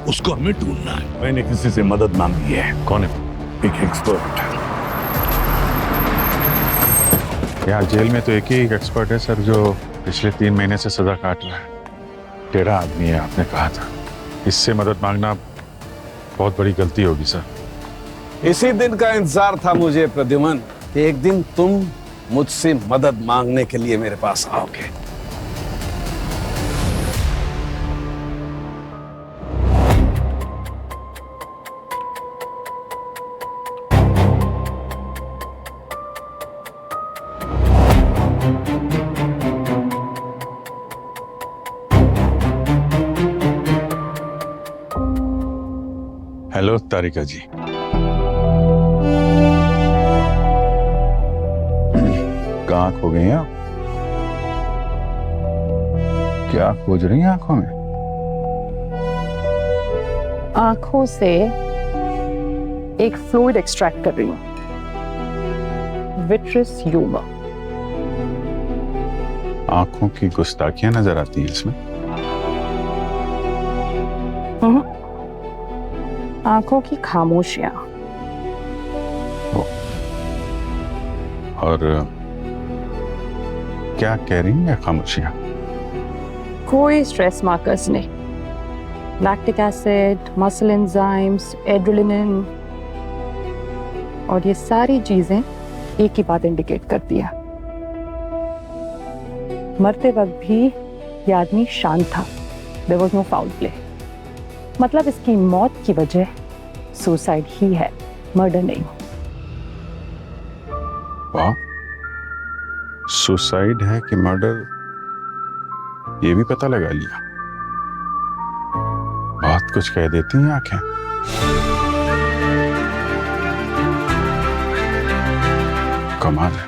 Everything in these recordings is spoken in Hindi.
उसको हमें ढूंढना है। मैंने किसी से मदद मांगी है। कौन है? एक एक्सपर्ट। यहाँ जेल में तो एक ही एक्सपर्ट है सर, जो पिछले 3 महीने से सजा काट रहा है। टेढ़ा आदमी है, आपने कहा था। इससे मदद मांगना बहुत बड़ी गलती होगी सर। इसी दिन का इंतजार था मुझे प्रद्युमन, कि एक दिन तुम मुझसे मदद मांगने के लिए मेरे पास आओगे। हेलो तारिका जी। कहाँ खो गई हैं आप? क्या खोज रही हैं आंखों में? आंखों से एक फ्लूइड एक्सट्रैक्ट कर रही हूँ, विट्रस ह्यूमर। आंखों की गुस्ताखियां नजर आती हैं इसमें। आंखों की खामोशियां। और क्या कह रही हैं खामोशियां? कोई स्ट्रेस मार्कर्स नहीं, lactic acid, muscle enzymes, adrenaline, और ये सारी चीजें एक ही बात इंडिकेट करती है। मरते वक्त भी ये आदमी शांत था। There was no foul play. मतलब इसकी मौत की वजह सुसाइड ही है, मर्डर नहीं। वाह, सुसाइड है कि मर्डर, ये भी पता लगा लिया। बहुत कुछ कह देती हैं आंखें। कमाल है,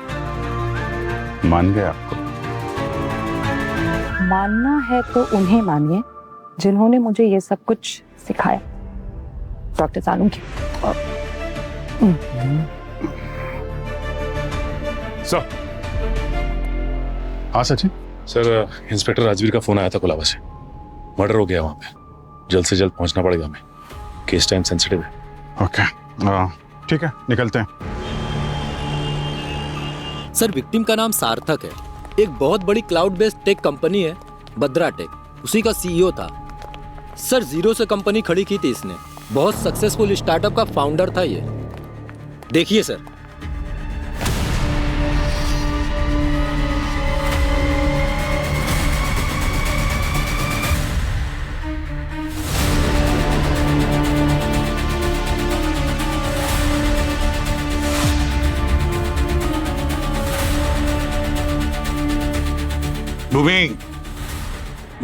मान गए आपको। मानना है तो उन्हें मानिए जिन्होंने मुझे ये सब कुछ सिखाया, डॉक्टर सालुंकी। सर। हाँ सचिन। सर, इंस्पेक्टर राजवीर का फोन आया था कोलाबा से। मर्डर हो गया वहां पे। जल्द से जल्द पहुंचना पड़ेगा हमें। केस टाइम सेंसिटिव है। ओके, ठीक है, निकलते हैं। सर, विक्टिम का नाम सार्थक है। एक बहुत बड़ी क्लाउड बेस्ड टेक कंपनी है, बद्रा टेक, उसी का सीईओ था। सर, जीरो से कंपनी खड़ी की थी इसने। बहुत सक्सेसफुल स्टार्टअप का फाउंडर था ये। देखिए सर। भूमि,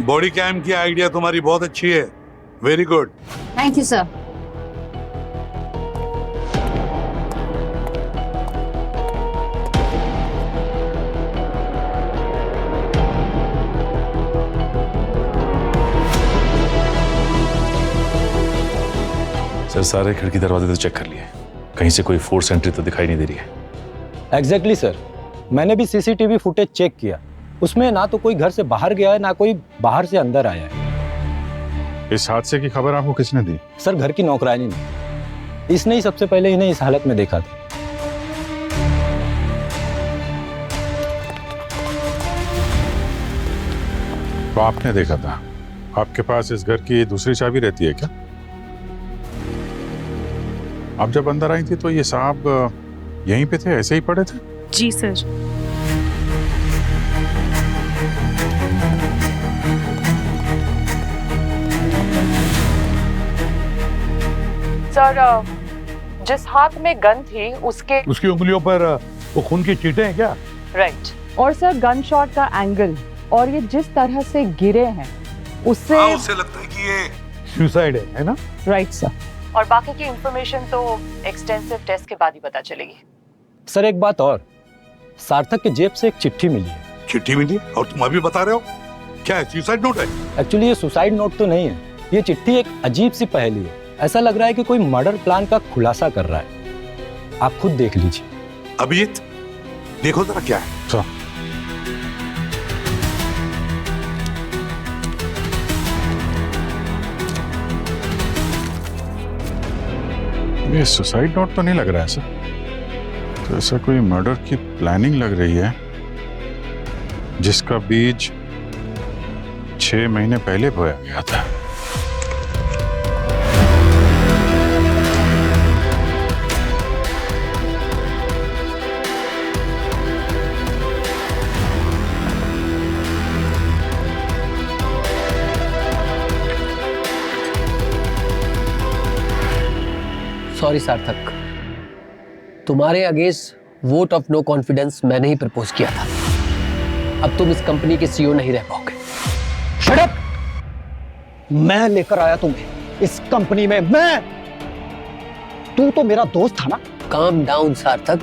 बॉडी कैम की आइडिया तुम्हारी बहुत अच्छी है। Very good. Thank you sir. Sir, सारे खिड़की दरवाजे तो चेक कर लिए, कहीं से कोई फोर्स एंट्री तो दिखाई नहीं दे रही है। एग्जैक्टली सर, मैंने भी सीसीटीवी फुटेज चेक किया। उसमें ना तो कोई घर से बाहर गया है, ना कोई बाहर से अंदर आया है। इस हादसे की खबर आपको किसने दी? सर, घर की नौकरानी ने। इसने ही सबसे पहले इन्हें इस हालत में देखा था। तो आपने देखा था? आपके पास इस घर की दूसरी चाबी रहती है क्या? आप जब अंदर आई थी तो ये साहब यहीं पे थे, ऐसे ही पड़े थे? जी सर। सर, जिस हाथ में गन थी उसकी उंगलियों पर वो खून की चीटें हैं क्या? राइट। और सर, गन शॉट का एंगल और ये जिस तरह से गिरे हैं उससे लगता है कि ये सुसाइड है ना? Right sir. और बाकी की इंफॉर्मेशन तो एक्सटेंसिव टेस्ट के बाद ही पता चलेगी। सर, एक बात और, सार्थक के जेब से एक चिट्ठी मिली है। चिट्ठी मिली और तुम अभी बता रहे हो? क्या है, सुसाइड नोट है? एक्चुअली ये सुसाइड नोट तो नहीं है। ये चिट्ठी एक अजीब सी पहेली है। ऐसा लग रहा है कि कोई मर्डर प्लान का खुलासा कर रहा है। आप खुद देख लीजिए। अभिजीत, देखो जरा क्या है। ये सुसाइड नोट तो नहीं लग रहा है सर, तो ऐसा कोई मर्डर की प्लानिंग लग रही है जिसका बीज 6 महीने पहले बोया गया था। सॉरी सार्थक, तुम्हारे against vote of no confidence मैंने ही प्रपोज किया था। अब तुम इस कंपनी के सीईओ नहीं रह पाओगे। Shut up! मैं लेकर आया तुम्हें इस कंपनी में, मैं। तू तो मेरा दोस्त था ना। काम डाउन सार्थक,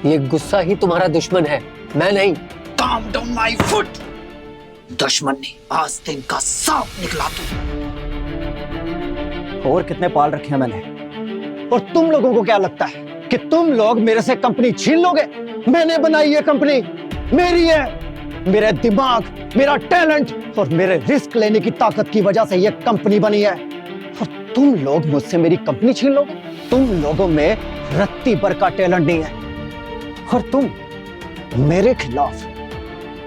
ये गुस्सा ही तुम्हारा दुश्मन है, मैं नहीं। Calm down my foot. दुश्मन नहीं, आज दिन का सांप निकला तू। और कितने पाल रखे हैं मैंने, और तुम लोगों को क्या लगता है कि तुम लोग मेरे से कंपनी छीन लोगे? मैंने बनाई ये कंपनी, मेरी है। मेरे दिमाग, मेरा टैलेंट और मेरे रिस्क लेने की ताकत की वजह से ये कंपनी बनी है। और तुम लोग मुझसे मेरी कंपनी छीन लोगे? तुम लोगों में रत्ती भर का टैलेंट नहीं है, और तुम मेरे खिलाफ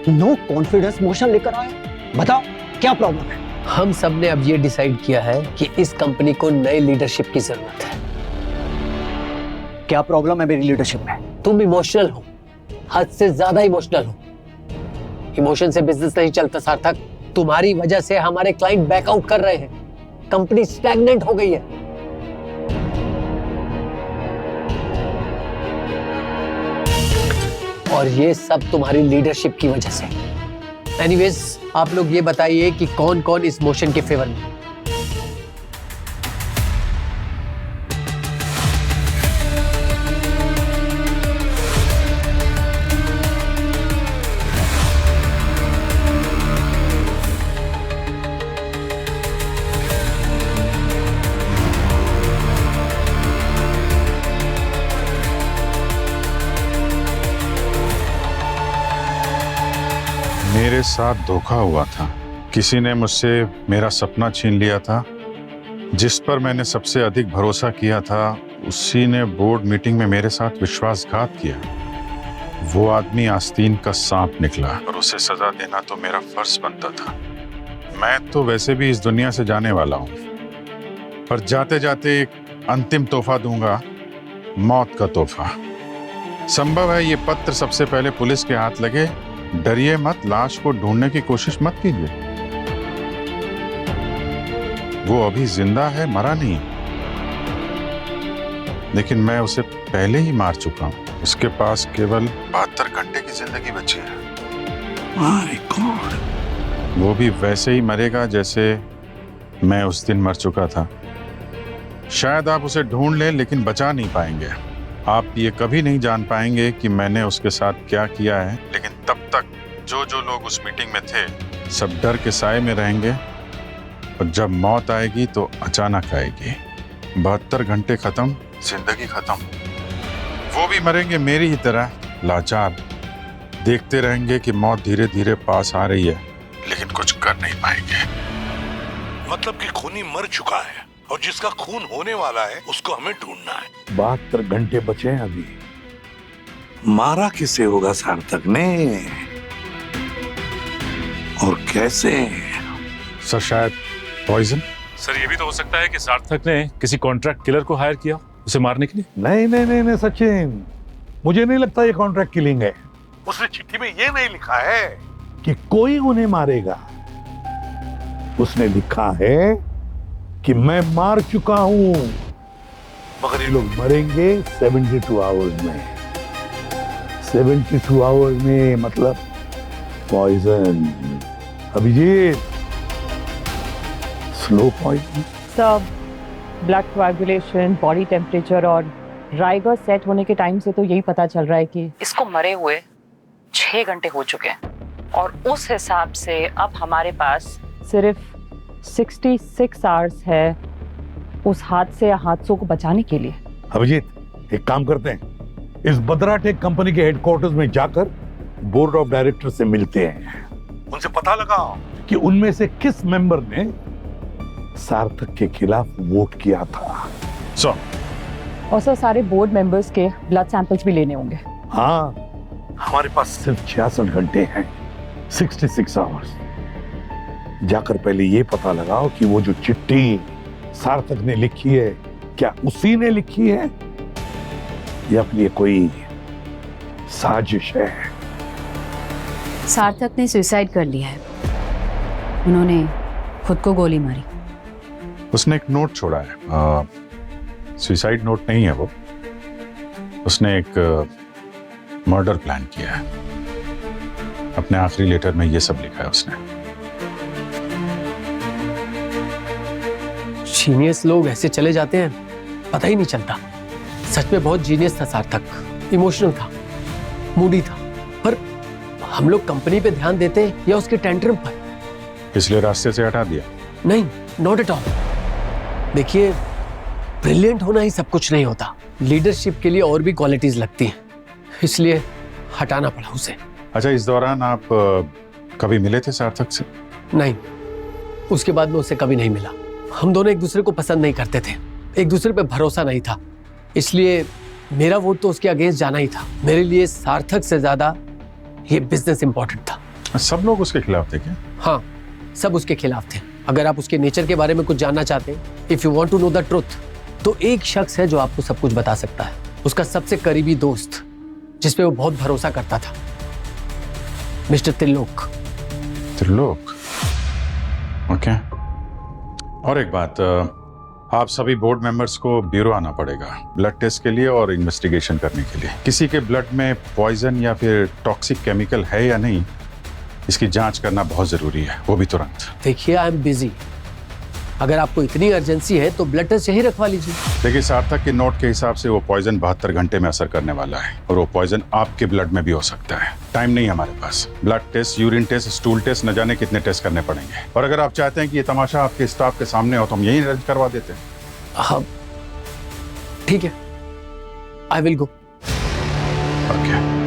नो कॉन्फिडेंस मोशन लेकर आए। बताओ क्या प्रॉब्लम है? हम सब ने अब ये डिसाइड किया है कि इस कंपनी को नए लीडरशिप की जरूरत है। क्या प्रॉब्लम है मेरी लीडरशिप में? तुम इमोशनल हो, हद से ज्यादा इमोशनल हो। इमोशन से बिजनेस नहीं चलता सार्थक। तुम्हारी वजह से हमारे क्लाइंट बैकआउट कर रहे हैं, कंपनी स्टैग्नेंट हो गई है। और ये सब तुम्हारी लीडरशिप की वजह से। एनीवेज, आप लोग ये बताइए कि कौन कौन इस मोशन के फेवर में? मेरे साथ धोखा हुआ था। किसी ने मुझसे मेरा सपना छीन लिया था। जिस पर मैंने सबसे अधिक भरोसा किया था, उसी ने बोर्ड मीटिंग में मेरे साथ विश्वासघात किया। वो आदमी आस्तीन का सांप निकला और उसे सजा देना तो मेरा फर्ज बनता था। मैं तो वैसे भी इस दुनिया से जाने वाला हूँ, पर जाते जाते एक अंतिम तोहफा दूंगा, मौत का तोहफा। संभव है ये पत्र सबसे पहले पुलिस के हाथ लगे। डरिए मत, लाश को ढूंढने की कोशिश मत कीजिए। वो अभी जिंदा है, मरा नहीं, लेकिन मैं उसे पहले ही मार चुका हूं। उसके पास केवल 72 घंटे की जिंदगी बची है। My God! वो भी वैसे ही मरेगा जैसे मैं उस दिन मर चुका था। शायद आप उसे ढूंढ लें, लेकिन बचा नहीं पाएंगे। आप ये कभी नहीं जान पाएंगे कि मैंने उसके साथ क्या किया है। लेकिन तब तक जो जो लोग उस मीटिंग में थे, सब डर के साए में रहेंगे, और जब मौत आएगी तो अचानक आएगी। 72 घंटे खत्म, जिंदगी खत्म। वो भी मरेंगे मेरी ही तरह, लाचार, देखते रहेंगे कि मौत धीरे धीरे पास आ रही है, लेकिन कुछ कर नहीं पाएंगे। मतलब कि खूनी मर चुका है, और जिसका खून होने वाला है उसको हमें ढूंढना है। 72 घंटे बचे हैं अभी। मारा किसे होगा सार्थक ने, और कैसे? सर शायद पॉइजन। सर ये भी तो हो सकता है कि सार्थक ने किसी कॉन्ट्रैक्ट किलर को हायर किया उसे मारने के लिए। नहीं नहीं नहीं नहीं सचिन, मुझे नहीं लगता ये कॉन्ट्रैक्ट किलिंग है। उसने चिट्ठी में ये नहीं लिखा है कि कोई उन्हें मारेगा। उसने लिखा है कि मैं मार चुका हूं, मगर ये लोग मरेंगे 72 आवर्स में। 72 आवर्स में मतलब पॉइजन। Abhijit, slow poison. सब ब्लड कोआगुलेशन, बॉडी टेम्परेचर और राइगर सेट होने के टाइम से तो यही पता चल रहा है कि इसको मरे हुए 6 घंटे हो चुके हैं, और उस हिसाब से अब हमारे पास सिर्फ 66 आवर्स है उस हादसे या हादसों को बचाने के लिए। अभिजीत, एक काम करते हैं, इस बद्रा टेक कंपनी के हेडक्वार्टर्स में जाकर बोर्ड ऑफ डायरेक्टर से मिलते हैं। उनसे पता लगाओ कि उनमें से किस मेंबर ने सार्थक के खिलाफ वोट किया था। सो और सर सारे बोर्ड मेंबर्स के ब्लड सैंपल्स भी लेने होंगे। हाँ, हमारे पास सिर्फ 66 घंटे हैं, 66 आवर्स। जाकर पहले ये पता लगाओ कि वो जो चिट्ठी सार्थक ने लिखी है, क्या उसी ने लिखी है या फिर ये कोई साजिश है? सार्थक ने सुसाइड कर लिया है। उन्होंने खुद को गोली मारी। उसने एक नोट छोड़ा है, सुसाइड नोट नहीं है वो। उसने एक मर्डर प्लान किया है। अपने आखिरी लेटर में ये सब लिखा है उसने। जीनियस लोग ऐसे चले जाते हैं, पता ही नहीं चलता। सच में बहुत जीनियस था सार्थक, इमोशनल था, मूडी था, पर हम लोग कंपनी पे ध्यान देते या उसके टेंट्रम पर? इसलिए रास्ते से हटा दिया? नहीं, नॉट एट ऑल। देखिए, ब्रिलियंट होना ही सब कुछ नहीं होता। लीडरशिप के लिए और भी क्वालिटीज लगती हैं, इसलिए हटाना पड़ा उसे। अच्छा, इस दौरान आप कभी मिले थे सार्थक से? नहीं, उसके बाद मैं उससे कभी नहीं मिला। हम दोनों एक दूसरे को पसंद नहीं करते थे, एक दूसरे पे भरोसा नहीं था, इसलिए मेरा वोट तो उसके अगेंस्ट जाना ही था। मेरे लिए सार्थक से ज्यादा ये बिजनेस इंपॉर्टेंट था। सब लोग उसके खिलाफ थे क्या? हाँ, सब उसके खिलाफ थे। अगर आप उसके नेचर के बारे में कुछ जानना चाहते हैं, if you want to know the truth, तो एक शख्स है जो आपको सब कुछ बता सकता है। उसका सबसे करीबी दोस्त, जिसपे वो बहुत भरोसा करता था, मिस्टर त्रिलोक। त्रिलोक? ओके। और एक बात, आप सभी बोर्ड मेंबर्स को ब्यूरो आना पड़ेगा ब्लड टेस्ट के लिए और इन्वेस्टिगेशन करने के लिए। किसी के ब्लड में पॉइजन या फिर टॉक्सिक केमिकल है या नहीं, इसकी जांच करना बहुत जरूरी है, वो भी तुरंत। देखिए, आई एम बिजी। अगर आपको इतनी अर्जेंसी है तो ब्लड टेस्ट यही रखवा लीजिए। देखिए, सार्थक के नोट के हिसाब से वो पॉइजन 72 घंटे में असर करने वाला है, और वो पॉइजन आपके ब्लड में भी हो सकता है। टाइम नहीं है हमारे पास। Blood test, urine test, stool test, न जाने कितने टेस्ट करने पड़ेंगे। और अगर आप चाहते हैं कि ये तमाशा आपके स्टाफ के सामने हो तो हम यही अरेंज करवा देते हैं। हाँ, ठीक है, आई विल गो। ओके।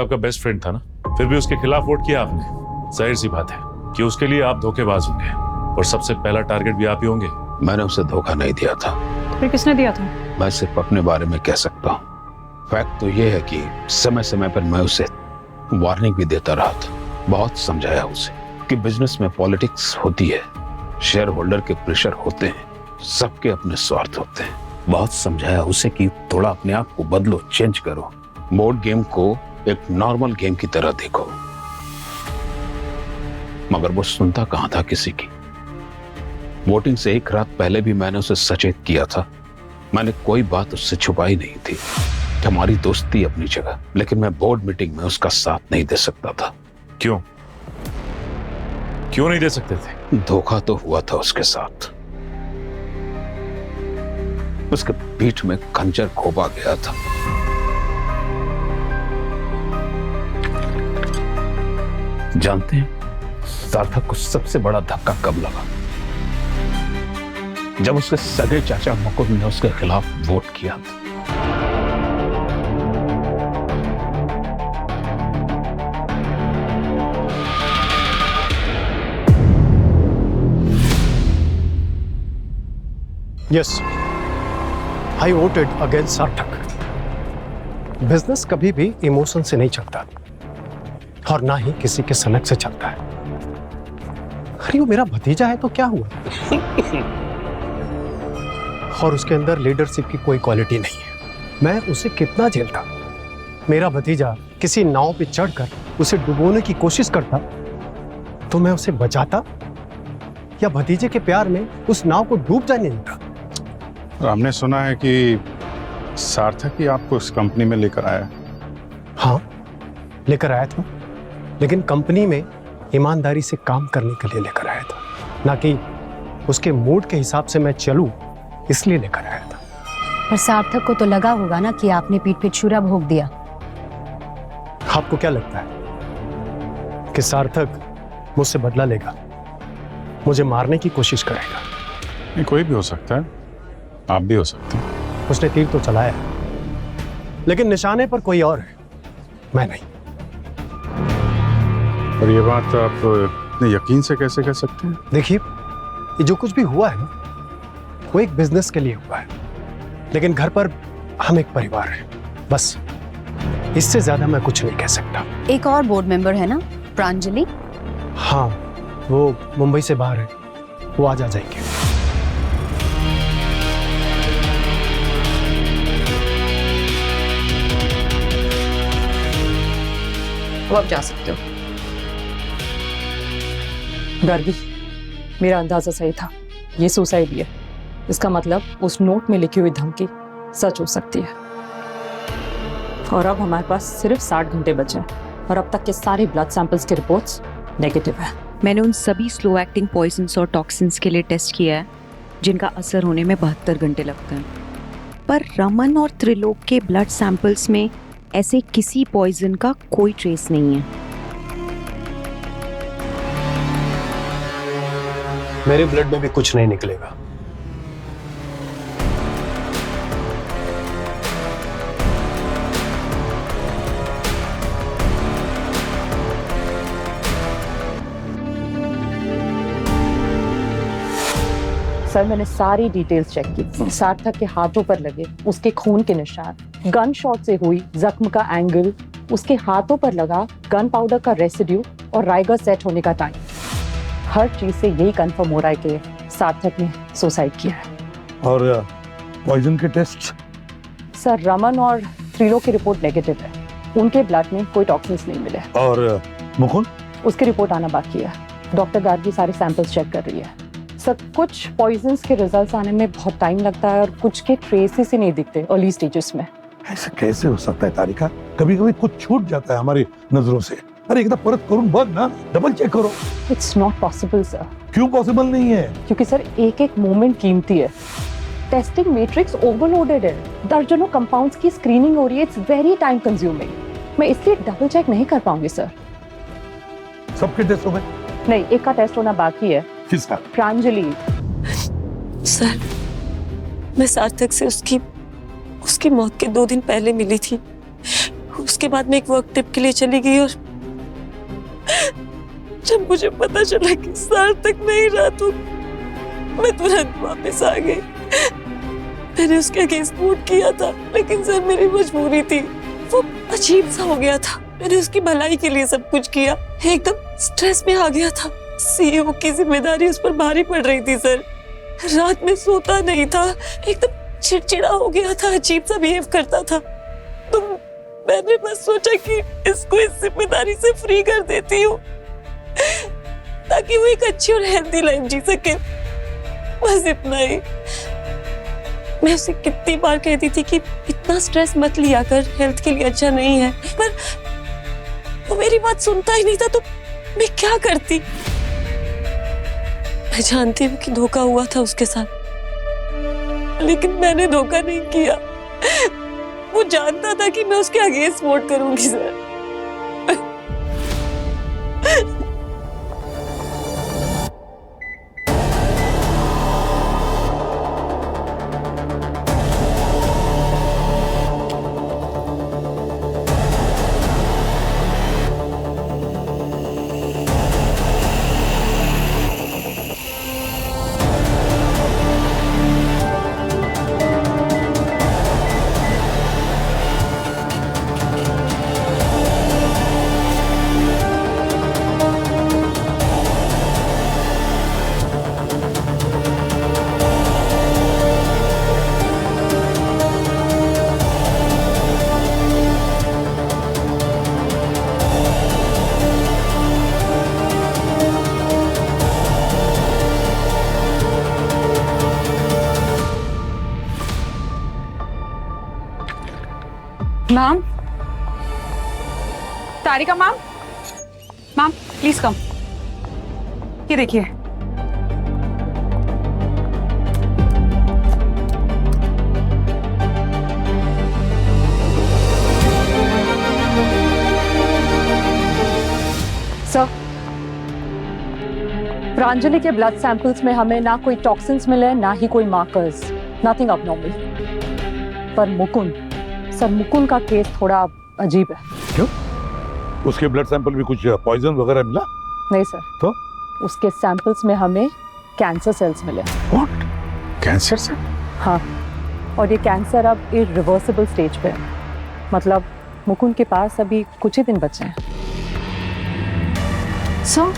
आपका बेस्ट फ्रेंड था ना, फिर भी उसके खिलाफ वोट किया आपने। जाहिर सी बात है कि उसके लिए आप धोखेबाज होंगे, और सबसे पहला टारगेट भी आप ही होंगे। मैंने उसे धोखा नहीं दिया था। फिर किसने दिया था? मैं सिर्फ अपने बारे में कह सकता हूँ। फैक्ट तो ये है कि समय समय पर मैं उसे वार्निंग भी देता रहा था। बहुत समझाया उसे कि बिजनेस में पॉलिटिक्स होती है, शेयर होल्डर के प्रेशर होते हैं, सबके अपने स्वार्थ होते हैं। बहुत समझाया उसे कि थोड़ा अपने आप को बदलो, चेंज करो, बोर्ड गेम को एक नॉर्मल गेम की तरह देखो। मगर वो सुनता कहां था किसी की। वोटिंग से एक रात पहले भी मैंने उसे सचेत किया था। मैंने कोई बात उससे छुपाई नहीं थी। हमारी दोस्ती अपनी जगह, लेकिन मैं बोर्ड मीटिंग में उसका साथ नहीं दे सकता था। क्यों नहीं दे सकते थे? धोखा तो हुआ था उसके साथ। उसके पीठ में खंजर घोंपा गया था। जानते हैं सार्थक को सबसे बड़ा धक्का कब लगा? जब उसके सगे चाचा मुकुंद ने उसके खिलाफ वोट किया था। यस, आई वोटेड अगेंस्ट सार्थक। बिजनेस कभी भी इमोशन से नहीं चलता, और ना ही किसी के सनक से चलता है। अरे वो मेरा भतीजा है तो क्या हुआ? और उसके अंदर लीडरशिप की कोई क्वालिटी नहीं है। मैं उसे कितना झेलता। मेरा भतीजा किसी नाव पे चढ़कर उसे डुबोने की कोशिश करता तो मैं उसे बचाता, या भतीजे के प्यार में उस नाव को डूब जाने देता? हमने सुना है कि सार्थक ही आपको इस कंपनी में लेकर आया। हाँ, लेकर आया था, लेकिन कंपनी में ईमानदारी से काम करने के लिए लेकर आया था, ना कि उसके मूड के हिसाब से मैं चलूं इसलिए लेकर आया था। पर सार्थक को तो लगा होगा ना कि आपने पीठ पे छुरा भोंक दिया। आपको क्या लगता है कि सार्थक मुझसे बदला लेगा, मुझे मारने की कोशिश करेगा। नहीं, कोई भी हो सकता है, आप भी हो सकते हैं। उसने तीर तो चलाया है, लेकिन निशाने पर कोई और है, मैं नहीं। और ये बात आप इतने यकीन से कैसे कह सकते हैं? देखिए, ये जो कुछ भी हुआ है ना, वो एक बिजनेस के लिए हुआ है, लेकिन घर पर हम एक परिवार हैं, बस इससे ज्यादा मैं कुछ नहीं कह सकता। एक और बोर्ड मेंबर है ना, प्रांजलि? हाँ, वो मुंबई से बाहर है, वो आज आ जाएंगे। अब आप जा सकते हो। गार्गी, मेरा अंदाजा सही था, ये सुसाइड ही है। इसका मतलब उस नोट में लिखी हुई धमकी सच हो सकती है। और अब हमारे पास सिर्फ 60 घंटे बचे हैं और अब तक के सारे ब्लड सैंपल्स के रिपोर्ट्स नेगेटिव है। मैंने उन सभी स्लो एक्टिंग पॉइजन्स और टॉक्सिन्स के लिए टेस्ट किया है जिनका असर होने में 72 घंटे लगते हैं, पर रमन और त्रिलोक के ब्लड सैंपल्स में ऐसे किसी पॉइजन का कोई ट्रेस नहीं है। मेरे ब्लड में भी कुछ नहीं निकलेगा। सर, मैंने सारी डिटेल्स चेक की। सार्थक के हाथों पर लगे उसके खून के निशान, गन शॉट से हुई जख्म का एंगल, उसके हाथों पर लगा गन पाउडर का रेसिड्यू और राइगर सेट होने का टाइम, हर चीज से यही कंफर्म हो रहा है कि सार्थक ने सुसाइड किया है। और पॉइजन के टेस्ट? सर, रमन और त्रिलोक की रिपोर्ट नेगेटिव है, उनके ब्लड में कोई टॉक्सिन्स नहीं मिले। और मुकुंद? उसकी रिपोर्ट आना बाकी है। डॉक्टर गार्गी सारे सैंपल्स चेक कर रही है। सर, कुछ पॉइजन्स के रिजल्ट्स आने में बहुत टाइम लगता है और कुछ के ट्रेसेस ही नहीं दिखते अर्ली स्टेजेस में। ऐसे कैसे हो सकता है तारिका? कभी कभी कुछ छूट जाता है हमारी नजरों से। अरे एकदम परत करून बघ ना, डबल चेक करो। It's not possible sir. क्यों पॉसिबल नहीं है? क्योंकि सर, एक एक मोमेंट कीमती है। टेस्टिंग मैट्रिक्स ओवरलोडेड है, दर्जनों कंपाउंड्स की स्क्रीनिंग हो रही है। It's very time consuming. मैं इसलिए डबल चेक नहीं कर पाऊंगी सर। सबके टेस्ट हो गए? नहीं, एक का टेस्ट होना बाकी है। किसका? प्रांजलि। सर, मैं सार्थक से उसकी मौत के 2 दिन पहले मिली थी। उसके बाद मैं एक वर्क ट्रिप के लिए चली गई और जब मुझे पता चला कि सार्थक नहीं रहा तो मैं तुरंत वापस आ गई। मैंने उसके अगेंस्ट वोट किया था, लेकिन सर मेरी मजबूरी थी। वो अजीब सा हो गया था। मैंने उसकी भलाई के लिए सब कुछ किया, एकदम स्ट्रेस में आ गया था। सीईओ की जिम्मेदारी उस पर भारी पड़ रही थी सर। रात में सोता नहीं था, एकदम चिड़चिड़ा हो गया था, अजीब सा बिहेव करता था। तो मैंने बस सोचा कि इसको इस जिम्मेदारी से फ्री कर देती हूँ ताकि वो एक अच्छी और हेल्दी लाइफ जी सके। बस इतना ही। मैं उसे कितनी बार कहती थी कि इतना स्ट्रेस मत लिया कर, हेल्थ के लिए अच्छा नहीं है, पर वो मेरी बात सुनता ही नहीं था। तो मैं क्या करती? मैं जानती हूँ कि धोखा हुआ था उसके साथ, लेकिन मैंने धोखा नहीं किया। वो जानता था कि मैं उसके अगेंस्ट वोट करूंगी sir. Ma'am, Tarika ma'am, ma'am please come. ये देखिए। सर, प्रांजलि के ब्लड सैंपल्स में हमें ना कोई टॉक्सिन्स मिले, ना ही कोई मार्कर्स, नथिंग अबनॉर्मल। पर मुकुंद का केस थोड़ा अजीब है। क्यों? उसके ब्लड सैंपल में कुछ पॉइजन वगैरह मिला? नहीं सर। तो उसके सैंपल्स में हमें कैंसर सेल्स मिले। व्हाट? कैंसर से? हाँ, और ये कैंसर अब इरिवर्सिबल स्टेज पे है। मतलब मुकुंद के पास अभी कुछ ही दिन बचे हैं। सर,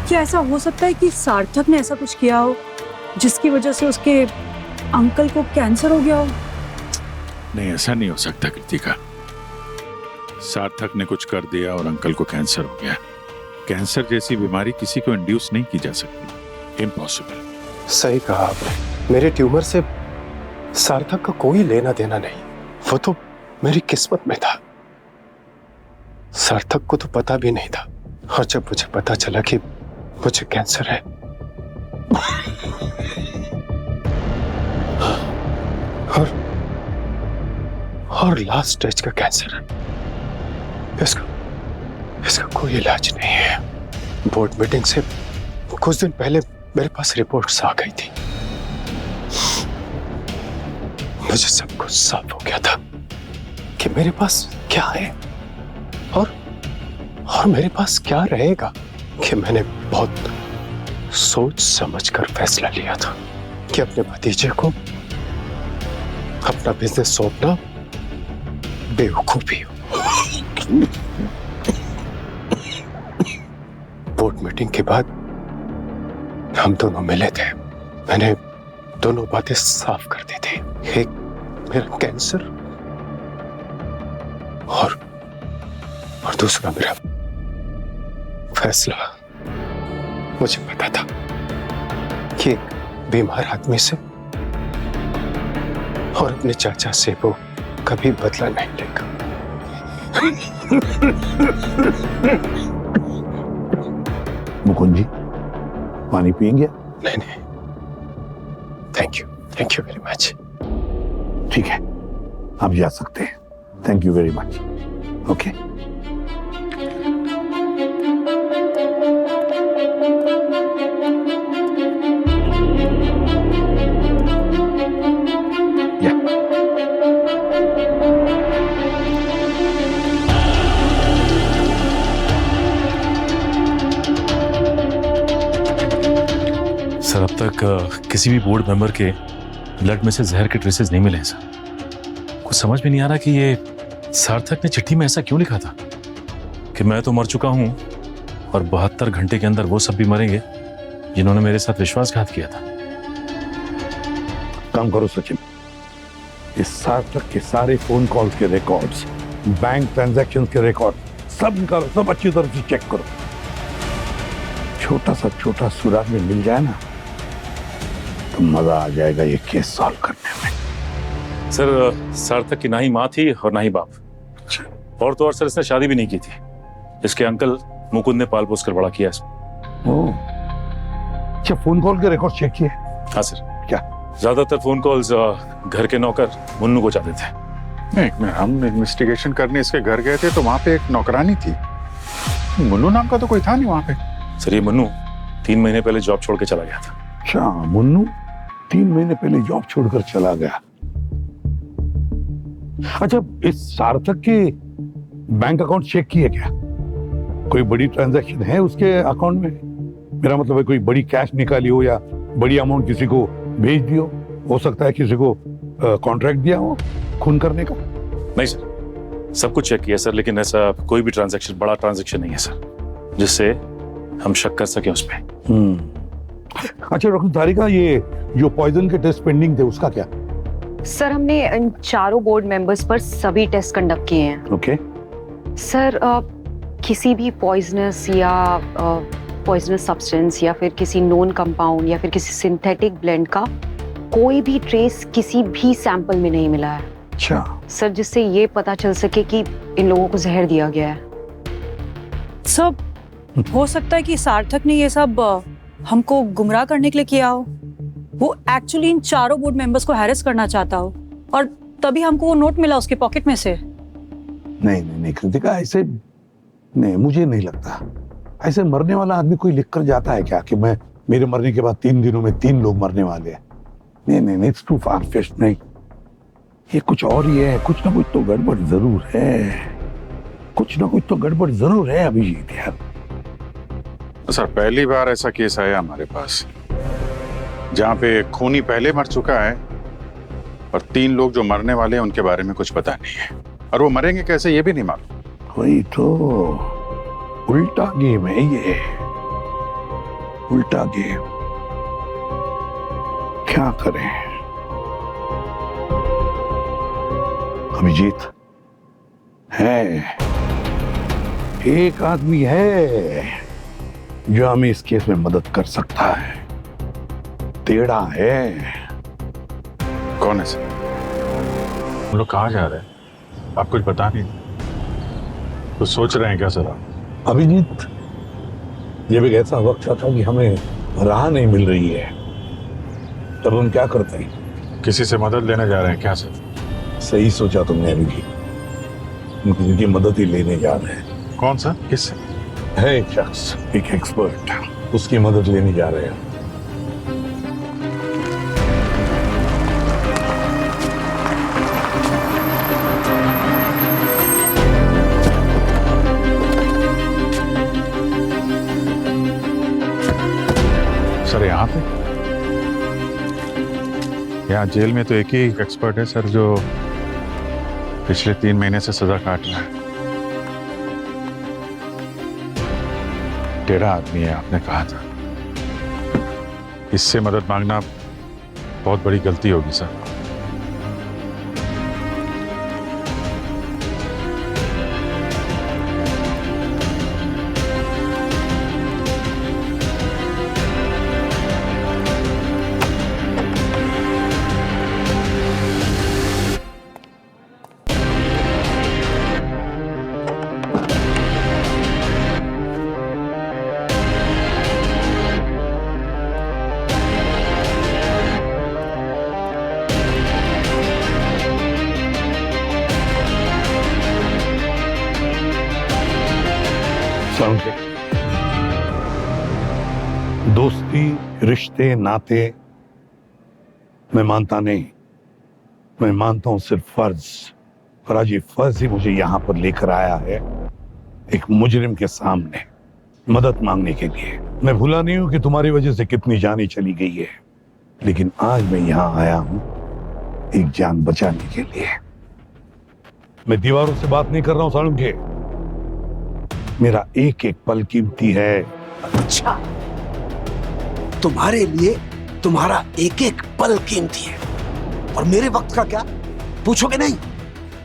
क्या ऐसा हो सकता है कि सार्थक ने ऐसा कुछ किया हो जिसकी वजह से उसके अंकल को कैंसर हो गया हो? नहीं, ऐसा नहीं हो सकता कृतिका। सार्थक ने कुछ कर दिया और अंकल को कैंसर हो गया। कैंसर जैसी बीमारी किसी को इंड्यूस नहीं की जा सकती, इम्पॉसिबल। सही कहा आपने। मेरे ट्यूमर से सार्थक का कोई लेना देना नहीं, वो तो मेरी किस्मत में था। सार्थक को तो पता भी नहीं था, और जब मुझे पता चला कि मुझे कैंसर है और लास्ट स्टेज का कैंसर है, इसका कोई इलाज नहीं है। बोर्ड मीटिंग से कुछ दिन पहले मेरे पास रिपोर्ट्स आ गई थी। मुझे सब कुछ साफ हो गया था कि मेरे पास क्या है और मेरे पास क्या रहेगा। कि मैंने बहुत सोच समझकर फैसला लिया था कि अपने भतीजे को अपना बिजनेस सौंपना बेवकूफी हो। बोर्ड मीटिंग के बाद हम दोनों मिले थे। मैंने दोनों बातें साफ कर दी थी, एक मेरा कैंसर और दूसरा मेरा फैसला। मुझे पता था कि एक बीमार आदमी से और अपने चाचा से वो कभी बदला नहीं लेगा। मुकुंद जी, पानी पिएंगे? नहीं, थैंक यू वेरी मच। ठीक है, आप जा सकते हैं। Thank you very much. Okay. Sir, अब तक किसी भी बोर्ड मेंबर के ब्लड में से जहर के ट्रेसेस नहीं मिले हैं सर। कुछ समझ में नहीं आ रहा कि ये सार्थक ने चिट्ठी में ऐसा क्यों लिखा था कि मैं तो मर चुका हूं और 72 घंटे के अंदर वो सब भी मरेंगे जिन्होंने मेरे साथ विश्वासघात किया था। काम करो सचिन, इस सार्थक के सारे फोन कॉल्स के रिकॉर्ड्स, बैंक ट्रांजैक्शंस के रिकॉर्ड सब निकालो, सब अच्छी तरह से चेक करो। छोटा सुराग में मिल जाए ना तो मजा आ जाएगा ये केस सॉल्व करने में। सर, सार्थक की ना ही माँ थी और ना ही बाप। और तो और सर, इसने शादी भी नहीं की थी। इसके अंकल मुकुंद ने पाल पोस कर बड़ा किया इसको। अच्छा, फोन कॉल के रिकॉर्ड चेक किए? हाँ सर। क्या? ज्यादातर फोन कॉल्स घर के नौकर मुन्नू को जाते थे। नहीं, हम इन्वेस्टिगेशन करने इसके घर गए थे तो वहां पे एक नौकरानी थी। मुन्नू नाम का तो कोई था नहीं वहां पे। सर, ये मुन्नू 3 महीने पहले जॉब छोड़ के चला गया था। अच्छा, मुन्नू 3 महीने पहले जॉब छोड़कर चला गया। अच्छा, इस सार्थक के बैंक अकाउंट चेक किए क्या? कोई बड़ी ट्रांजैक्शन है उसके अकाउंट में? मेरा मतलब है कोई बड़ी कैश निकाली हो या बड़ी अमाउंट किसी को भेज दी हो सकता है किसी को कॉन्ट्रैक्ट दिया हो खून करने का। नहीं सर, सब कुछ चेक किया सर, लेकिन ऐसा कोई भी ट्रांजैक्शन, बड़ा ट्रांजैक्शन नहीं है सर जिससे हम शक कर सके उस पे। अच्छा डॉक्टर तारिका, ये जो पॉइजन के टेस्ट पेंडिंग थे उसका क्या? सर, हमने इन चारों बोर्ड मेंबर्स पर सभी टेस्ट कंडक्ट किए हैं। ओके। सर, किसी भी पॉइजनस या पॉइजनस सब्सटेंस या फिर किसी नोन कंपाउंड या फिर किसी सिंथेटिक ब्लेंड का कोई भी ट्रेस किसी भी सैंपल में नहीं मिला है। अच्छा सर, जिससे ये पता चल सके कि इन लोगों को जहर दिया गया है। सब हो सकता है कि सार्थक ने ये सब हमको गुमराह करने के लिए किया हो। वो एक्चुअली इन चारों बोर्ड मेंबर्स को हैरेस करना चाहता हो और तभी हमको वो नोट मिला उसके पॉकेट में से। नहीं कृतिका, ऐसे नहीं, मुझे नहीं लगता। ऐसे मरने वाला आदमी कोई लिख कर जाता है क्या कि मैं मेरे मरने के बाद 3 दिनों में 3 लोग मरने वाले हैं? नहीं, इट्स टू फार फेच्ड। नहीं, ये कुछ और ही है। कुछ ना कुछ तो गड़बड़ जरूर है, कुछ ना कुछ तो गड़बड़ जरूर है अभिजीत यार। सर, पहली बार ऐसा केस आया हमारे पास जहां पे खूनी पहले मर चुका है और 3 लोग जो मरने वाले हैं उनके बारे में कुछ पता नहीं है, और वो मरेंगे कैसे ये भी नहीं मालूम। वही तो, उल्टा गेम है ये, उल्टा गेम। क्या करें अभिजीत? है एक आदमी है जो हमें इस केस में मदद कर सकता है। टेढ़ा है। कौन है सर? हम लोग कहाँ जा रहे हैं? आप कुछ बता नहीं, कुछ सोच रहे हैं क्या सर आप? अभिजीत, ये भी ऐसा वक्त था कि हमें राह नहीं मिल रही है, तब हम क्या करते हैं? किसी से मदद लेने जा रहे हैं क्या सर? सही सोचा तुमने अभिजीत, हम किसी की मदद ही लेने जा रहे हैं। कौन सा? किससे? है एक शख्स, एक एक्सपर्ट, उसकी मदद लेने जा रहे हैं। सर यहाँ पे? यहाँ जेल में तो एक ही एक्सपर्ट है सर जो पिछले 3 महीने से सजा काट रहा है। टेढ़ा आदमी है, आपने कहा था। इससे मदद मांगना बहुत बड़ी गलती होगी सर। दोस्ती, रिश्ते, नाते मैं मानता नहीं, मैं मानता हूं सिर्फ फर्ज। और आज ये फर्ज ही मुझे यहां पर लेकर आया है, एक मुजरिम के सामने मदद मांगने के लिए। मैं भूला नहीं हूं कि तुम्हारी वजह से कितनी जानें चली गई है, लेकिन आज मैं यहां आया हूं एक जान बचाने के लिए। मैं दीवारों से बात नहीं कर रहा हूं सालुंके, मेरा एक एक पल कीमती है। अच्छा, तुम्हारे लिए तुम्हारा एक एक पल कीमती है, और मेरे वक्त का क्या पूछोगे नहीं?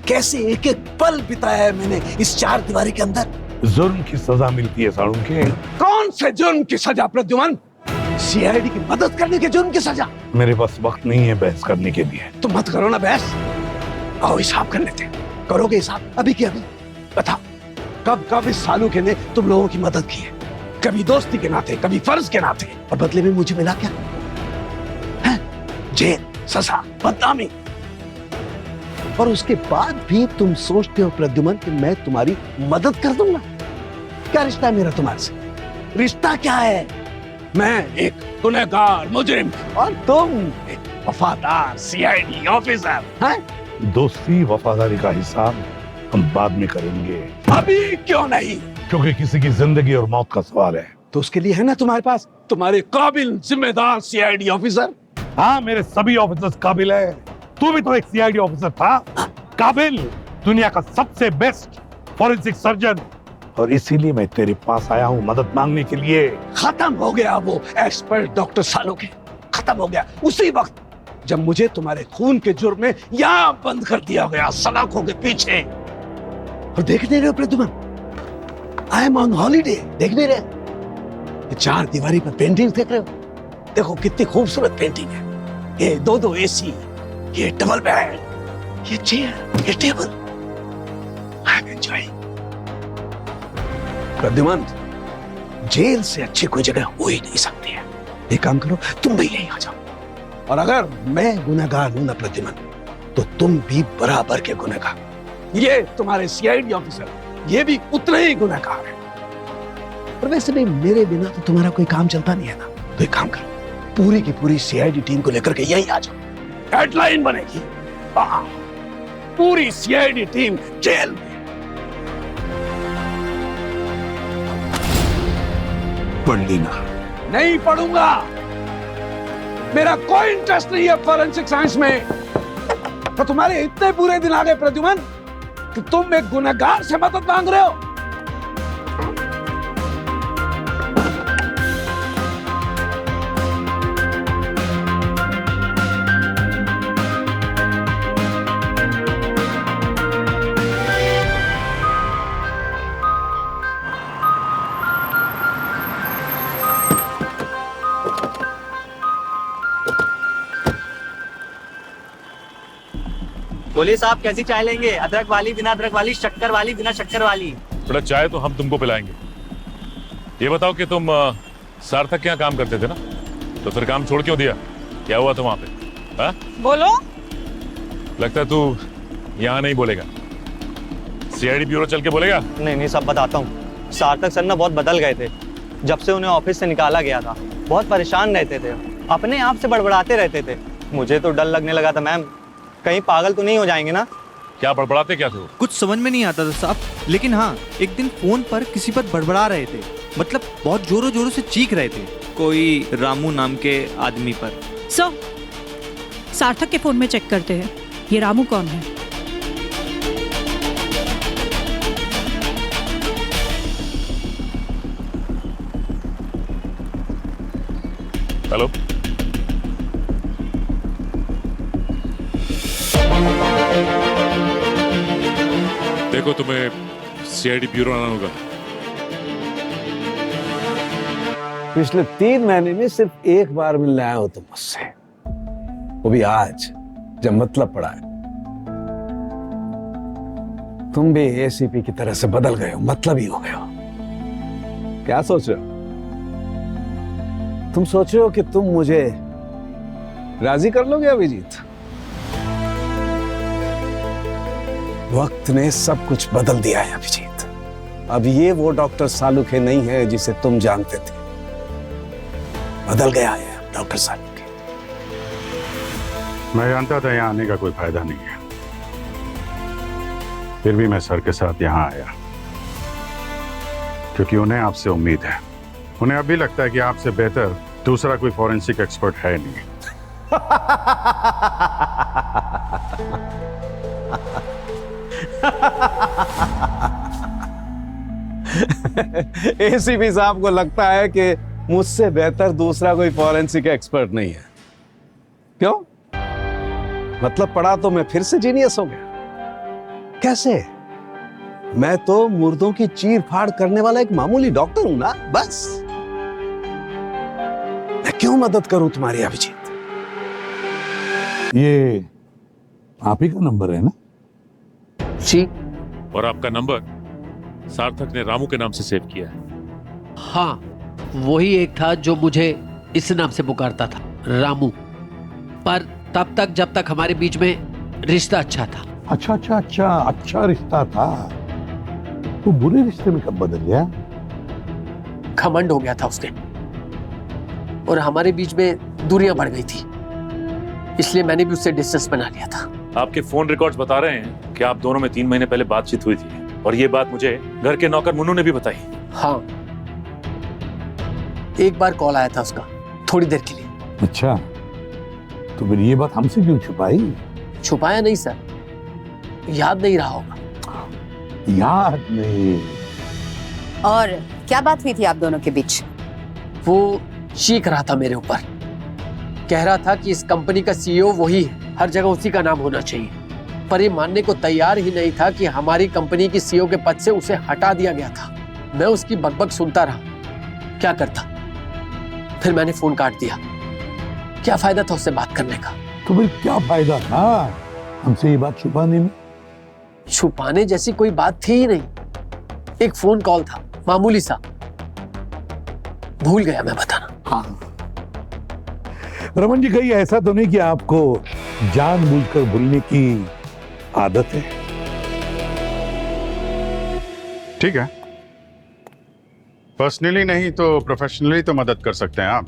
कैसे एक एक पल बिताया है मैंने इस 4 दीवारी के अंदर। जुर्म की सजा मिलती है सालुंके। कौन से जुर्म की सजा प्रद्युमन? सीआईडी की मदद करने के जुर्म की सजा? मेरे पास वक्त नहीं है बहस करने के लिए। तुम मत करो ना बहस, आओ हिसाब कर लेते हैं। करोगे हिसाब अभी की अभी? बताओ, कब कब इस सालुके ने तुम लोगों की मदद की है? कभी दोस्ती के नाते, कभी फर्ज के नाते, और बदले में मुझे मिला क्या? है जेल, सजा, बदनामी। और उसके बाद भी तुम सोचते हो प्रद्युमन कि मैं तुम्हारी मदद कर दूंगा? क्या रिश्ता है मेरा तुम्हारे से? रिश्ता क्या है? मैं एक गुनहगार मुजरिम और तुम एक वफादार सीआईडी ऑफिसर। हैं? दोस्ती वफादारी का हिसाब हम बाद में करेंगे। अभी क्यों नहीं? क्योंकि किसी की जिंदगी और मौत का सवाल है। तो उसके लिए है ना तुम्हारे पास तुम्हारे काबिल जिम्मेदार सीआईडी ऑफिसर। हाँ, मेरे सभी ऑफिसर्स काबिल है। तू भी तो एक सीआईडी ऑफिसर था, काबिल, दुनिया का सबसे बेस्ट फॉरेंसिक सर्जन। और इसीलिए मैं तेरे पास आया हूँ मदद मांगने के लिए। खत्म हो गया वो एक्सपर्ट डॉक्टर सालुके, खत्म हो गया उसी वक्त जब मुझे तुम्हारे खून के जुर्म में यहाँ बंद कर दिया गया सलाखों के पीछे। और देख नहीं रहे हो Pradyuman, I am on holiday, देख नहीं रहे? ये 4 दीवारी पर पेंटिंग देख रहे हो? देखो कितनी खूबसूरत पेंटिंग है। ये 2 एसी, ये डबल बेड, ये चेयर, ये table. I am enjoying. Pradyuman, jail से अच्छी कोई जगह हो ही नहीं सकती है। एक काम करो, तुम भी यहीं आ जाओ। और अगर मैं गुनहगार हूं ना प्रद्युमन, तो तुम भी बराबर के गुनहगार। ये तुम्हारे सीआईडी ऑफिसर, ये भी उतने ही गुनहगार है। और वैसे भी मेरे बिना तो तुम्हारा कोई काम चलता नहीं है ना। तो एक काम करो, पूरी की पूरी सीआईडी टीम को लेकर के यहीं आ जाओ, हेडलाइन बनेगी। हाँ, पूरी सीआईडी टीम जेल में। पढ़ लेना। नहीं पढ़ूंगा, मेरा कोई इंटरेस्ट नहीं है फॉरेंसिक साइंस में। तो तुम्हारे इतने बुरे दिन आ गए प्रद्युमन कि तुम एक गुनहगार से मदद मांग रहे हो। बोलिए साहब, कैसी चाय लेंगे? अदरक वाली, बिना अदरक वाली, शक्कर वाली, बिना शक्कर वाली? थोड़ा चाय तो हम तुमको पिलाएंगे। ये बताओ कि तुम सार्थक के यहाँ काम करते थे ना, तो फिर काम छोड़ क्यों दिया? क्या हुआ था वहां पे? हा? बोलो। लगता है तू यहाँ नहीं बोलेगा, सीआईडी ब्यूरो चल के बोलेगा? नहीं सब बताता हूँ। सार्थक सर ना बहुत बदल गए थे जब से उन्हें ऑफिस से निकाला गया था। बहुत परेशान रहते थे, अपने आप से बड़बड़ाते रहते थे। मुझे तो डर लगने लगा था मैम, कहीं पागल तो नहीं हो जाएंगे ना। क्या बड़बड़ाते क्या थे? कुछ समझ में नहीं आता था साहब, लेकिन हाँ एक दिन फोन पर किसी पर बड़बड़ा रहे थे, मतलब बहुत जोरों जोरों से चीख रहे थे, कोई रामू नाम के आदमी पर। सर, सार्थक के फोन में चेक करते हैं, ये रामू कौन है? हेलो, देखो तुम्हें सीआईडी ब्यूरो आना होगा। पिछले 3 महीने में सिर्फ एक बार मिलने आए हो तुम मुझसे, वो भी आज जब मतलब पड़ा है। तुम भी एसीपी की तरह से बदल गए हो, मतलबी हो गए हो। क्या सोच रहे हो? तुम सोच रहे हो कि तुम मुझे राजी कर लोगे अभिजीत? वक्त ने सब कुछ बदल दिया है अभिजीत। अब ये वो डॉक्टर सालुखे नहीं है जिसे तुम जानते थे। बदल गया है डॉक्टर सालुखे। मैं जानता था यहाँ आने का कोई फायदा नहीं है, फिर भी मैं सर के साथ यहाँ आया क्योंकि उन्हें आपसे उम्मीद है। उन्हें अभी लगता है कि आपसे बेहतर दूसरा कोई फॉरेंसिक एक्सपर्ट है नहीं। एसीपी साहब को लगता है कि मुझसे बेहतर दूसरा कोई फॉरेंसिक एक्सपर्ट नहीं है। क्यों? मतलब पढ़ा तो मैं फिर से जीनियस हो गया? कैसे? मैं तो मुर्दों की चीर फाड़ करने वाला एक मामूली डॉक्टर हूं ना, बस। मैं क्यों मदद करूं तुम्हारी अभिजीत? ये आप ही का नंबर है ना? जी। और आपका नंबर सार्थक ने रामू के नाम से सेव किया है। हाँ, वही एक था जो मुझे इस नाम से पुकारता था, रामू। पर तब तक जब तक हमारे बीच में रिश्ता अच्छा था। अच्छा रिश्ता था। वो बुरे रिश्ते में कब बदल गया? घमंड हो गया था उसने, और हमारे बीच में दूरियां बढ़ गई थी, इसलिए मैंने भी उससे डिस्टेंस बना लिया था। आपके फोन रिकॉर्ड्स बता रहे हैं कि आप दोनों में 3 महीने पहले बातचीत हुई थी, और ये बात मुझे घर के नौकर मुन्नू ने भी बताई। हाँ, एक बार कॉल आया था उसका, थोड़ी देर के लिए। अच्छा, तो फिर ये बात हमसे क्यों छुपाई? छुपाया नहीं सर, याद नहीं रहा होगा। याद नहीं? और क्या बात हुई थी आप दोनों के बीच? वो चीख रहा था मेरे ऊपर, कह रहा था कि इस कंपनी का सीईओ वही है, हर जगह उसी का नाम होना चाहिए। पर ये मानने को तैयार ही नहीं था कि हमारी कंपनी की सीईओ के पद से उसे हटा दिया गया था। मैं उसकी बकबक सुनता रहा, क्या करता? फिर मैंने फोन काट दिया। क्या फायदा था उससे बात करने का? तो फिर क्या फायदा था हमसे ये बात छुपाने में? छुपाने जैसी कोई बात थी ही नहीं। एक फोन कॉल था, मामूली सा, भूल गया मैं बताना। हाँ, रमन जी, कहीं ऐसा तो नहीं कि आपको जानबूझकर भूलने की आदत है? ठीक है, पर्सनली नहीं तो प्रोफेशनली तो मदद कर सकते हैं आप।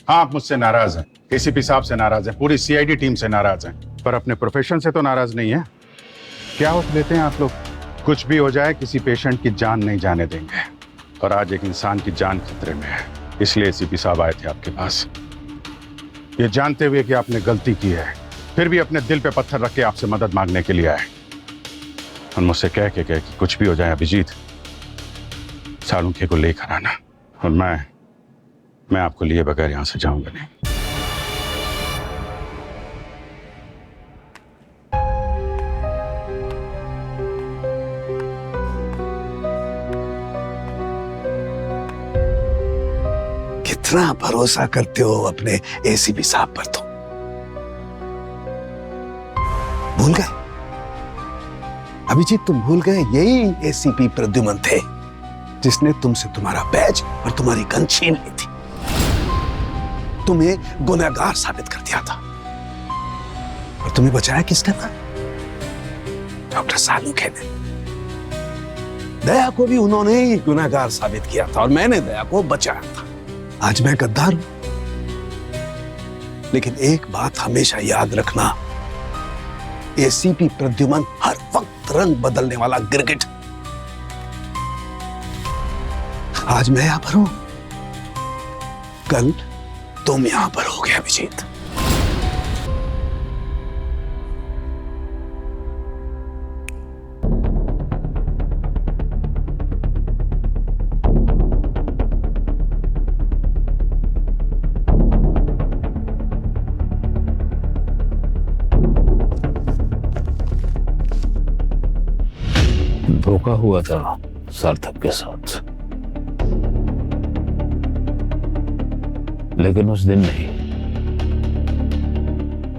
हाँ, आप मुझसे नाराज हैं, एसीपी साहब से नाराज हैं, पूरी सीआईडी टीम से नाराज हैं, पर अपने प्रोफेशन से तो नाराज नहीं है। क्या वक्त लेते हैं आप लोग? कुछ भी हो जाए किसी पेशेंट की जान नहीं जाने देंगे, और आज एक इंसान की जान खतरे में है, इसलिए एसीपी साहब आए थे आपके पास, ये जानते हुए कि आपने गलती की है, फिर भी अपने दिल पे पत्थर रख के आपसे मदद मांगने के लिए आए। और मुझसे कह के कि कुछ भी हो जाए अभिजीत, सालुंखे को लेकर आना, और मैं आपको लिए बगैर यहां से जाऊंगा नहीं। कितना भरोसा करते हो अपने एसीपी साहब पर, तो भूल गए? अभिजीत, तुम भूल गए यही एसीपी प्रद्युमन थे जिसने तुमसे तुम्हारा बैज और तुम्हारी गन छीन ली थी, तुम्हें गुनहगार साबित कर दिया था। और तुम्हें बचाया किसने? डॉक्टर सालुंखे ने। दया को भी उन्होंने ही गुनहगार साबित किया था और मैंने दया को बचाया था। आज मैं गद्दार हूं, लेकिन एक बात हमेशा याद रखना, एसीपी प्रद्युमन हर वक्त रंग बदलने वाला गिरगिट। आज मैं यहां पर हूं, कल तुम यहां पर होगे अभिजीत। धोखा हुआ था सार्थक के साथ, लेकिन उस दिन नहीं,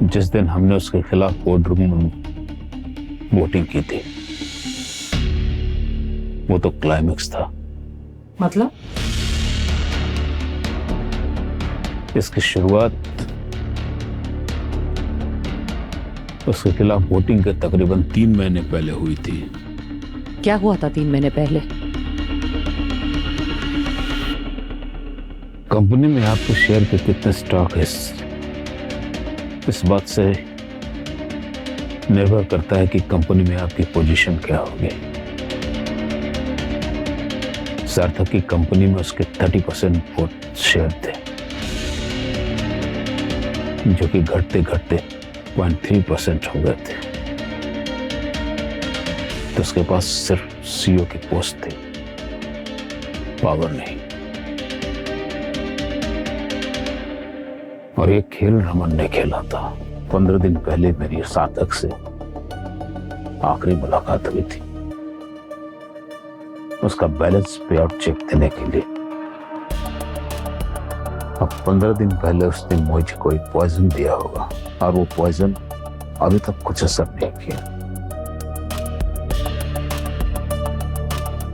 जिस दिन हमने उसके खिलाफ कोर्ट रूम में वोटिंग की थी। वो तो क्लाइमेक्स था। मतलब? इसकी शुरुआत उसके खिलाफ वोटिंग के तकरीबन 3 महीने पहले हुई थी। क्या हुआ था 3 महीने पहले? कंपनी में आपके शेयर के कितने स्टॉक है, इस बात से निर्भर करता है कि कंपनी में आपकी पोजीशन क्या होगी। सार्थक की कंपनी में उसके 30% वोट शेयर थे, जो कि घटते घटते 0.3% हो गए थे। तो उसके पास सिर्फ सीईओ की पोस्ट थी, पावर नहीं। और ये खेल रमन ने खेला था। 15 दिन पहले मेरी सार्थक से आखिरी मुलाकात हुई थी, उसका बैलेंस पे आउट चेक देने के लिए। अब 15 दिन पहले उसने मुझे कोई पॉइजन दिया होगा, और वो पॉइजन अभी तक कुछ असर नहीं किया।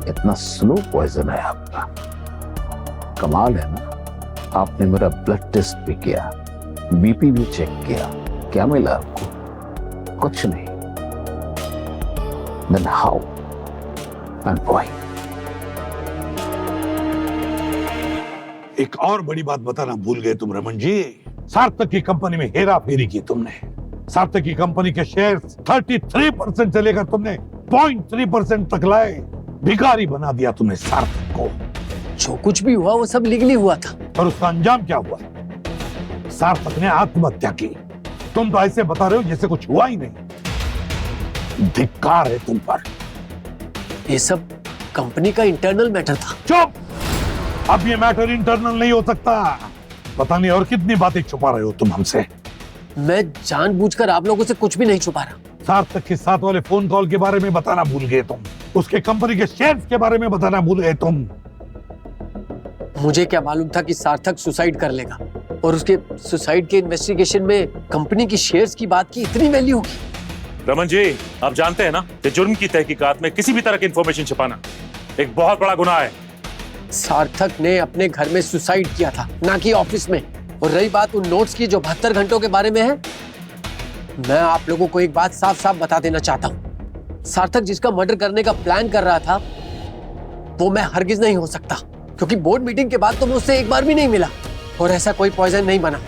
इतना स्लो पॉइजन है आपका, कमाल है ना। आपने मेरा ब्लड टेस्ट भी किया, बीपी भी चेक किया, क्या मिला आपको? कुछ नहीं। Then how and why? एक और बड़ी बात बताना भूल गए तुम रमन जी। सार्थक की कंपनी में हेरा फेरी की तुमने। सार्थक की कंपनी के शेयर 33% से लेकर तुमने 0.3% तक लाए। भिखारी बना दिया तुमने सार्थक को। जो कुछ भी हुआ वो सब लीगली हुआ था। और उसका अंजाम क्या हुआ? सार्थक ने आत्महत्या की। तुम तो ऐसे बता रहे हो जैसे कुछ हुआ ही नहीं। धिक्कार है तुम पर। ये सब कंपनी का इंटरनल मैटर था। चुप! अब ये मैटर इंटरनल नहीं हो सकता। पता नहीं और कितनी बातें छुपा रहे हो तुम हमसे। मैं जानबूझकर आप लोगों से कुछ भी नहीं छुपा रहा। सार्थक के साथ वाले फोन कॉल के बारे में बताना भूल गए तुम। उसके कंपनी के शेयर्स के बारे में बताना भूल गए तुम। मुझे क्या मालूम था कि सार्थक सुसाइड कर लेगा, और उसके सुसाइड के इन्वेस्टिगेशन में कंपनी की शेयर्स की बात की इतनी वैल्यू होगी। रमन जी, आप जानते हैं ना कि जुर्म की तहकीकात में किसी भी तरह की इंफॉर्मेशन छुपाना एक बहुत बड़ा गुनाह है। सार्थक ने अपने घर में सुसाइड किया था, ना कि ऑफिस में। और रही बात उन नोट्स की जो 72 घंटों के बारे में है, मैं आप लोगों को एक बात साफ साफ बता देना चाहता हूँ। सार्थक जिसका मर्डर करने का प्लान कर रहा था वो मैं हरगिज नहीं हो सकता, क्योंकि बोर्ड मीटिंग के बाद तो मुझसे एक बार भी नहीं मिला और ऐसा कोई पॉइजन नहीं बना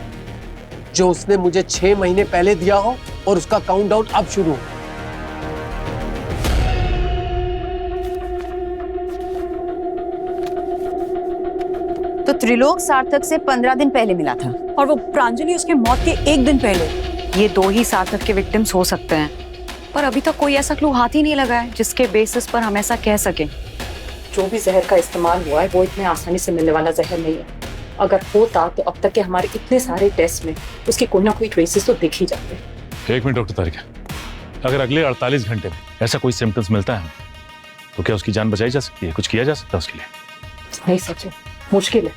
जो उसने मुझे 6 महीने पहले दिया हो और उसका काउंटडाउन अब शुरू हो। तो त्रिलोक सार्थक से 15 दिन पहले मिला था और वो प्रांजलि उसके मौत के 1 दिन पहले। ये 2 ही सार्थक के विक्टिम्स हो सकते हैं, पर अभी तक कोई ऐसा क्लू हाथ ही नहीं लगा है जिसके बेसिस पर हम ऐसा कह सकें। जो भी जहर का इस्तेमाल हुआ है वो इतने आसानी से मिलने वाला जहर नहीं है। अगर होता तो अब तक के हमारे इतने सारे टेस्ट में उसके कोई ना कोई ट्रेसेस तो दिख ही जाते। 1 मिनट डॉक्टर तारिका, अगर अगले 48 घंटे में ऐसा कोई सिम्टम्स मिलता है तो क्या उसकी जान बचाई जा सकती है? कुछ किया जा सकता है उसके लिए? नहीं सचिन, मुश्किल है।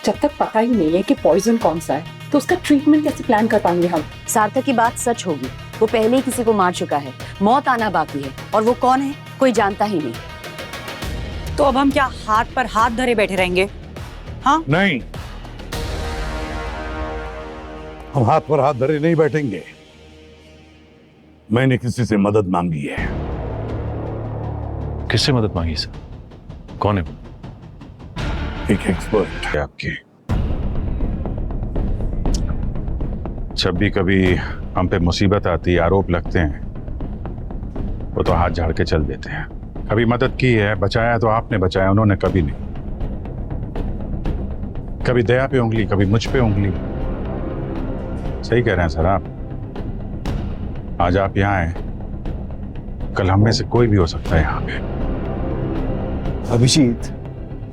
जब तक पता ही नहीं है कि पॉइजन कौन सा है तो उसका ट्रीटमेंट कैसे प्लान कर पाएंगे हम? सार्थक की बात सच होगी, वो पहले ही किसी को मार चुका है, मौत आना बाकी है, और वो कौन है कोई जानता ही नहीं। तो अब हम क्या हाथ पर हाथ धरे बैठे रहेंगे? हाँ नहीं, हम हाथ पर हाथ धरे नहीं बैठेंगे। मैंने किसी से मदद मांगी है। किससे मदद मांगी सर? कौन है वो? एक एक्सपर्ट है आपकी। जब भी कभी हम पे मुसीबत आती, आरोप लगते हैं, वो तो हाथ झाड़ के चल देते हैं। कभी मदद की है, बचाया तो आपने बचाया, उन्होंने कभी नहीं। कभी दया पे उंगली, कभी मुझ पे उंगली। सही कह रहे हैं सर आप। आज आप यहाँ आए, कल हम में से कोई भी हो सकता है यहाँ पे। अभिजीत,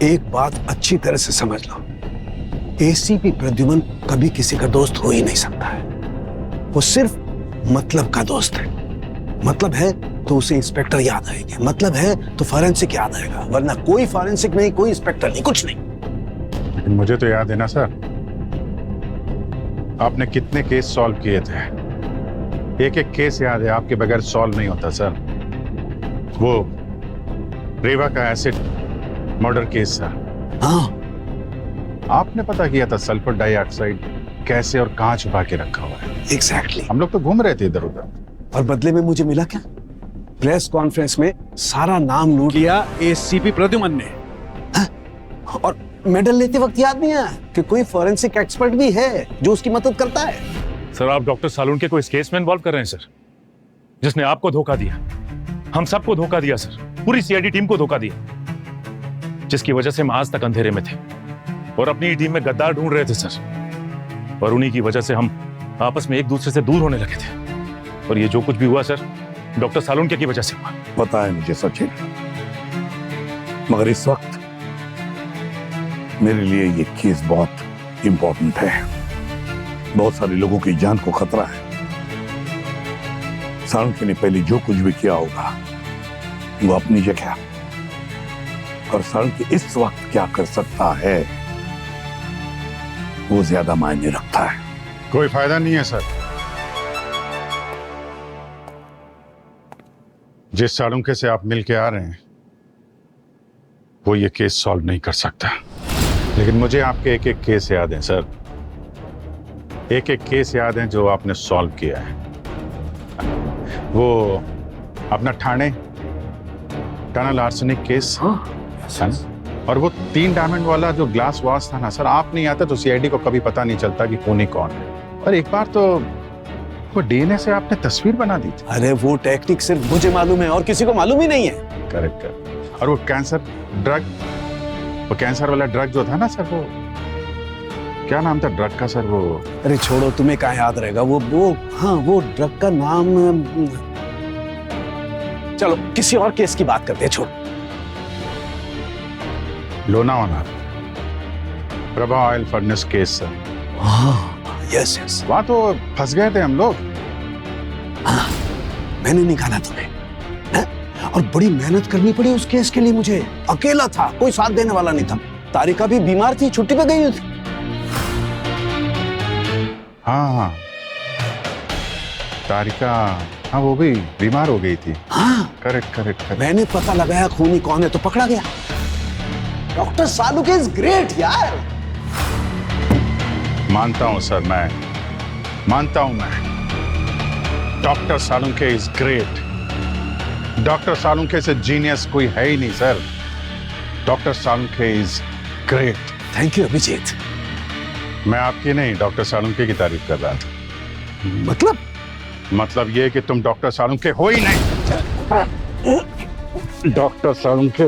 एक बात अच्छी तरह से समझ लो, एसीपी प्रद्युमन कभी किसी का दोस्त हो ही नहीं सकता है। वो सिर्फ मतलब का दोस्त है। मतलब है तो उसे इंस्पेक्टर याद आएंगे, मतलब है तो फॉरेंसिक याद आएगा, वरना कोई फॉरेंसिक नहीं, कोई इंस्पेक्टर नहीं, कुछ नहीं। लेकिन मुझे तो याद है ना सर, आपने कितने केस सॉल्व किए थे। एक एक केस याद है, आपके बगैर सॉल्व नहीं होता सर। वो रेवा का एसिड मर्डर केस सर, हाँ, आपने पता किया था सल्फर डाइऑक्साइड कैसे और कहां छुपा के रखा हुआ है। एग्जैक्टली। हम लोग तो घूम रहे थे इधर उधर, और बदले में मुझे मिला क्या? प्रेस कॉन्फ्रेंस में सारा नाम लूट लिया एसीपी प्रद्युमन ने। और मेडल लेते वक्त याद नहीं आया कि कोई फॉरेंसिक एक्सपर्ट भी है जो उसकी मदद करता है। सर आप डॉक्टर सालून को इस केस में इन्वॉल्व कर रहे हैं सर, जिसने आपको धोखा दिया, हम सबको धोखा दिया सर, पूरी सीआईडी टीम को धोखा दिया, जिसकी वजह से हम आज तक अंधेरे में थे और अपनी टीम में गद्दार ढूंढ रहे थे सर। और उन्हीं की वजह से हम आपस में एक दूसरे से दूर होने लगे थे। और ये जो कुछ भी हुआ सर, डॉक्टर सालून की वजह से हुआ। पता है मुझे सचिन, मगर इस वक्त मेरे लिए ये केस बहुत इंपॉर्टेंट है। बहुत सारे लोगों की जान को खतरा है। सालुंके ने पहले जो कुछ भी किया होगा वो अपनी जगह, और सालुंके इस वक्त क्या कर सकता है वो ज्यादा मायने रखता है। कोई फायदा नहीं है सर। जिस सालुंके से आप मिलके आ रहे हैं वो ये केस सॉल्व नहीं कर सकता। लेकिन मुझे आपके एक एक केस याद हैं सर, एक एक केस याद हैं जो आपने सॉल्व किया है। वो अपना ठाणे टनल आर्सेनिक केस, और वो 3 डायमंड वाला जो ग्लास वॉश था ना सर, आप नहीं आता तो सीआईडी को कभी पता नहीं चलता कि खूनी कौन है। और एक बार तो वो डीएनए से आपने तस्वीर बना दी थी। अरे वो टेक्निक सिर्फ मुझे मालूम है और किसी को मालूम ही नहीं है। Correct correct. और वो कैंसर ड्रग, वो कैंसर वाला ड्रग जो था ना सर, वो क्या नाम था ड्रग का सर? वो अरे छोड़ो, तुम्हें क्या याद रहेगा। वो हाँ, वो ड्रग का नाम, चलो किसी और केस की बात करते हैं, छोड़ो। Lonavala Prabha oil furnace case sir. Yes yes, वहां तो फंस गए थे हम लोग। हाँ, मैंने निकाला तुम्हें, है? और बड़ी मेहनत करनी पड़ी उस केस के लिए। मुझे अकेला था, कोई साथ देने वाला नहीं था। तारिका भी बीमार थी, छुट्टी पे गई हुई थी। हाँ, तारिका, हाँ वो भी बीमार हो गई थी। हाँ करेक्ट करेक्ट। मैंने पता लगाया खूनी कौन है तो पकड़ा गया। डॉक्टर सालुके इज ग्रेट यार। मानता हूं सर, मैं मानता हूं। मैं doctor Saluke is great. Doctor Saluke से जीनियस कोई है ही नहीं sir. Doctor Salunkhe is great. Thank you Abhijeet. मैं आपकी नहीं, डॉक्टर सालुंखे की तारीफ कर रहा था। मतलब ये कि तुम डॉक्टर सालुंखे हो ही नहीं। डॉक्टर सालुंखे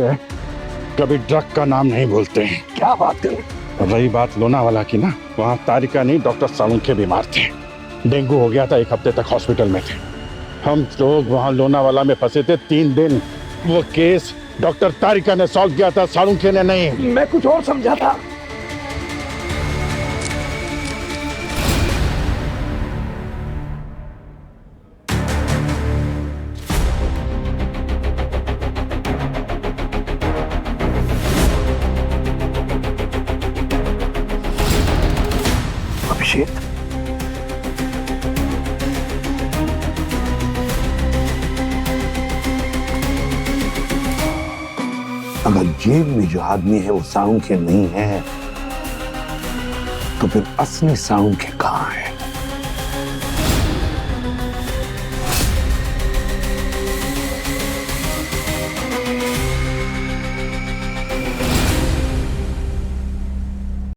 कभी ड्रग का नाम नहीं बोलते हैं। क्या बात करें। रही बात लोनावाला की ना, वहाँ तारिका नहीं डॉक्टर सालुंखे बीमार थे। डेंगू हो गया था, 1 हफ्ते तक हॉस्पिटल में थे। हम लोग वहाँ लोनावाला में फंसे थे 3 दिन। वो केस डॉक्टर तारिका ने सॉल्व किया था, सालुंखे ने नहीं। मैं कुछ और समझा था। अभिषेक, अगर जेल में जो आदमी है वो सालुंखे नहीं है, तो फिर असली सालुंखे कहाँ है?